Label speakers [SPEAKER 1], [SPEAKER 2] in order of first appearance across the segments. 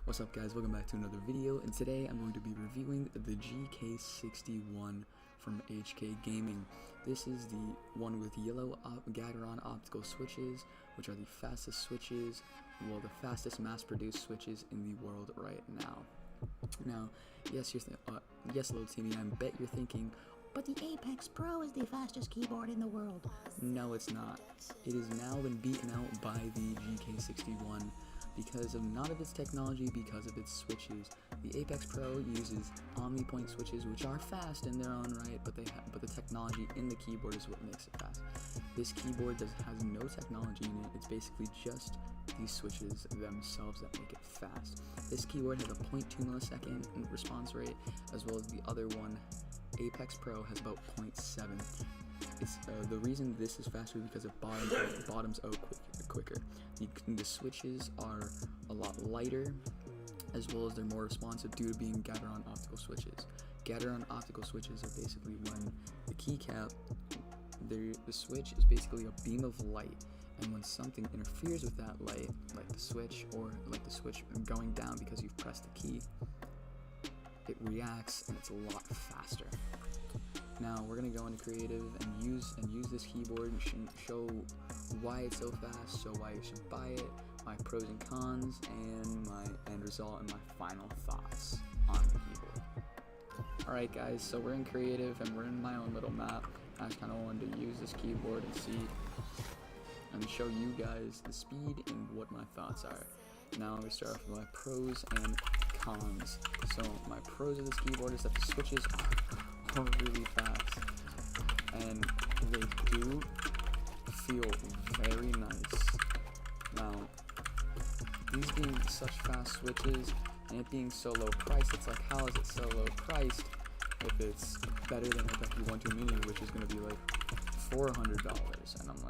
[SPEAKER 1] What's up guys, welcome back to another video, and today I'm going to be reviewing the GK61 from HK Gaming. This is the one with yellow Gateron optical switches, which are the fastest switches, well, the fastest mass-produced switches in the world right now. Now, yes, little Timmy, I bet you're thinking,
[SPEAKER 2] but the Apex Pro is the fastest keyboard in the world.
[SPEAKER 1] No, it's not. It has now been beaten out by the GK61 because of not of its technology, because of its switches. The Apex Pro uses OmniPoint switches, which are fast in their own right, but the technology in the keyboard is what makes it fast. This keyboard has no technology in it. It's basically just these switches themselves that make it fast. This keyboard has a 0.2 millisecond response rate, as well as the other one, Apex Pro, has about 0.7. It's the reason this is faster because it bottoms out quicker. The switches are a lot lighter, as well as they're more responsive due to being Gateron optical switches. Gateron optical switches are basically when the keycap, the switch is basically a beam of light, and when something interferes with that light, like the switch or like the switch going down because you've pressed the key, it reacts and it's a lot faster. Now we're gonna go into creative and use this keyboard and show why it's so fast, so why you should buy it, my pros and cons, and my end result and my final thoughts on the keyboard. Alright guys, so we're in creative and we're in my own little map. I just kinda wanted to use this keyboard and see and show you guys the speed and what my thoughts are. Now we start off with my pros and cons. So my pros of this keyboard is that the switches are really fast, and they do feel very nice. Now, these being such fast switches and it being so low priced, it's like, how is it so low priced if it's better than a W12 Mini, which is going to be like $400? And I'm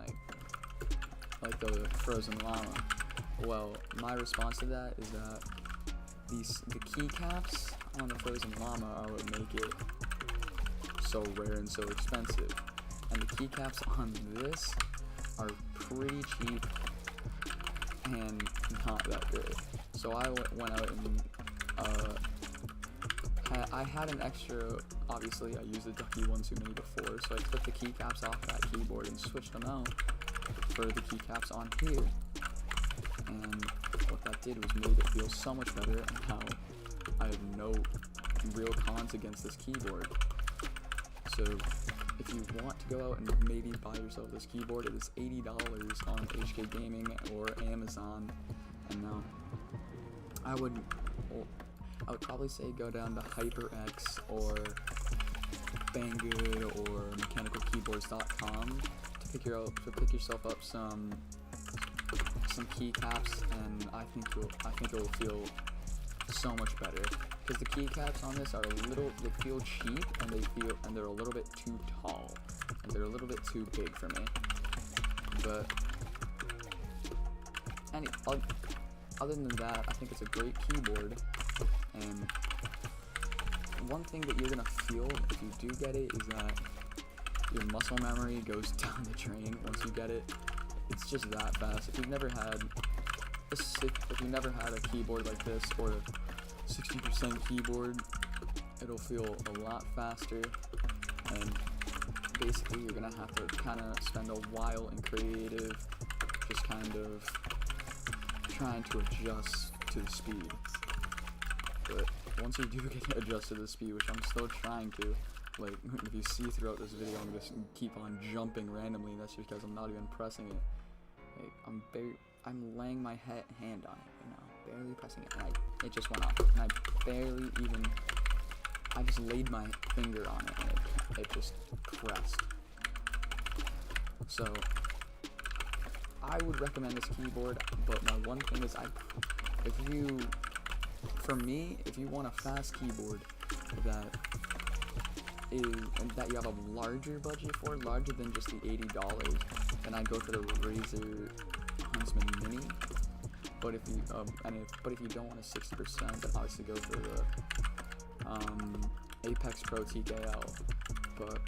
[SPEAKER 1] like the Frozen Llama. Well, my response to that is that the keycaps on the Frozen Llama are what make it so rare and so expensive, and the keycaps on this are pretty cheap and not that good. So I went out and I had an extra, obviously I used the W12 Mini before, so I took the keycaps off that keyboard and switched them out for the keycaps on here, and what that did was made it feel so much better, and how I have no real cons against this keyboard. So if you want to go out and maybe buy yourself this keyboard, it is $80 on HK Gaming or Amazon. And now I would probably say go down to HyperX or Banggood or mechanicalkeyboards.com to pick yourself up some keycaps, and I think it will feel so much better, because the keycaps on this are they feel cheap, and they're a little bit too tall, and they're a little bit too big for me. But other than that, I think it's a great keyboard. And one thing that you're gonna feel if you do get it is that your muscle memory goes down the drain once you get it. It's just that fast. If you've never had a keyboard like this, or a 60% keyboard, it'll feel a lot faster, and basically you're gonna have to kind of spend a while in creative, just kind of trying to adjust to the speed. But once you do get adjusted to the speed, which I'm still trying to, like if you see throughout this video, I'm just keep on jumping randomly, and that's because I'm not even pressing it. Like, I'm laying my hand on it, you know, barely pressing it, and it just went off, and I just laid my finger on it, and it just pressed. So I would recommend this keyboard, but my one thing is, if you want a fast keyboard that you have a larger budget for, larger than just the $80, then I'd go for the Razer Huntsman Mini. But if you don't want a 60%, then obviously go for the Apex Pro TKL. But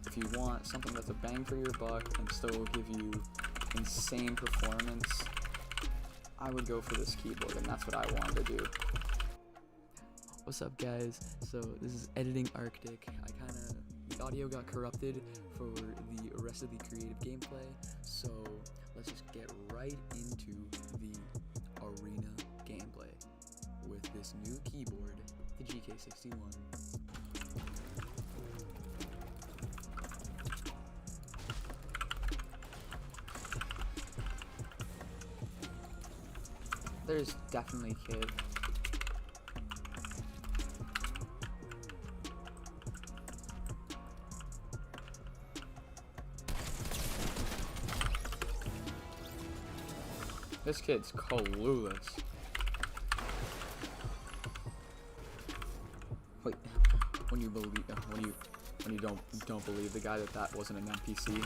[SPEAKER 1] if you want something that's a bang for your buck and still give you insane performance, I would go for this keyboard, and that's what I wanted to do. What's up, guys? So this is Editing Arctic. The audio got corrupted for the rest of the creative gameplay, so let's just get right into the arena gameplay with this new keyboard, the GK61. There's definitely Kid. This kid's clueless. Wait, when you don't believe the guy that wasn't an NPC.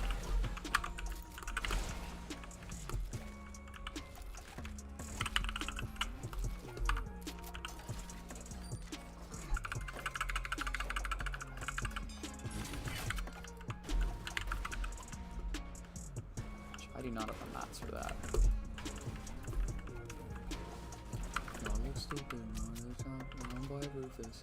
[SPEAKER 1] I do not have the mats for that. Y'all look stupid. Wrong boy Rufus.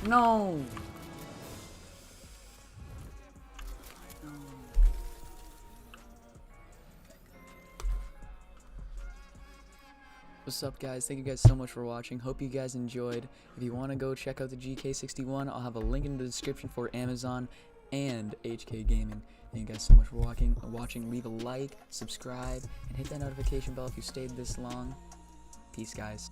[SPEAKER 1] No! What's up, guys? Thank you guys so much for watching. Hope you guys enjoyed. If you want to go check out the GK61, I'll have a link in the description for Amazon and HK Gaming. Thank you guys so much for watching. Leave a like, subscribe, and hit that notification bell if you stayed this long. Peace, guys.